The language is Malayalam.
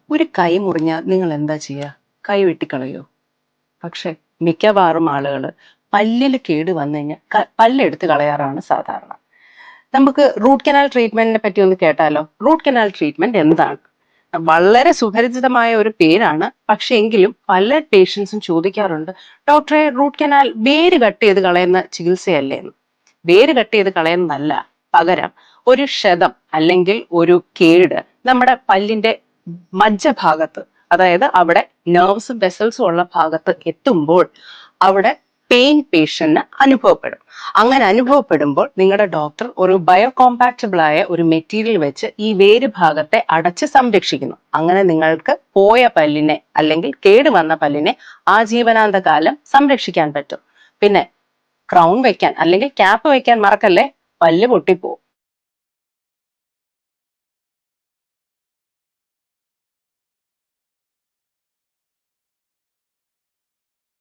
ഒരു കൈ മുറിഞ്ഞാൽ നിങ്ങൾ എന്താ ചെയ്യുക? കൈ വെട്ടിക്കളയോ? പക്ഷെ മിക്കവാറും ആളുകൾ പല്ലിൽ കേട് വന്നു കഴിഞ്ഞാൽ പല്ലെടുത്ത് കളയാറാണ് സാധാരണ. നമുക്ക് റൂട്ട് കനാൽ ട്രീറ്റ്മെന്റിനെ പറ്റി ഒന്ന് കേട്ടാലോ? റൂട്ട് കനാൽ ട്രീറ്റ്മെന്റ് എന്താണ്? വളരെ സുപരിചിതമായ ഒരു പേരാണ്. പക്ഷെ എങ്കിലും പല പേഷ്യൻസും ചോദിക്കാറുണ്ട്, ഡോക്ടറെ റൂട്ട് കനാൽ വേര് കട്ട് ചെയ്ത് കളയുന്ന ചികിത്സയല്ലേ എന്ന്. വേര് കട്ട് ചെയ്ത് കളയുന്നതല്ല, പകരം ഒരു ക്ഷതം അല്ലെങ്കിൽ ഒരു കേട് നമ്മുടെ പല്ലിന്റെ മജ്ജഭാഗത്ത്, അതായത് അവിടെ നെർവ്സും വെസൽസും ഉള്ള ഭാഗത്ത് എത്തുമ്പോൾ അവിടെ പെയിൻ പേഷ്യന്റിന് അനുഭവപ്പെടും. അങ്ങനെ അനുഭവപ്പെടുമ്പോൾ നിങ്ങളുടെ ഡോക്ടർ ഒരു ബയോ കോമ്പാക്റ്റബിൾ ആയ ഒരു മെറ്റീരിയൽ വെച്ച് ഈ വേര് ഭാഗത്തെ അടച്ച് സംരക്ഷിക്കുന്നു. അങ്ങനെ നിങ്ങൾക്ക് പോയ പല്ലിനെ അല്ലെങ്കിൽ കേടുവന്ന പല്ലിനെ ആജീവനാന്ത കാലം സംരക്ഷിക്കാൻ പറ്റും. പിന്നെ ക്രൗൺ വെക്കാൻ അല്ലെങ്കിൽ ക്യാപ്പ് വെക്കാൻ മറക്കല്ലേ, പല്ല് പൊട്ടിപ്പോവും.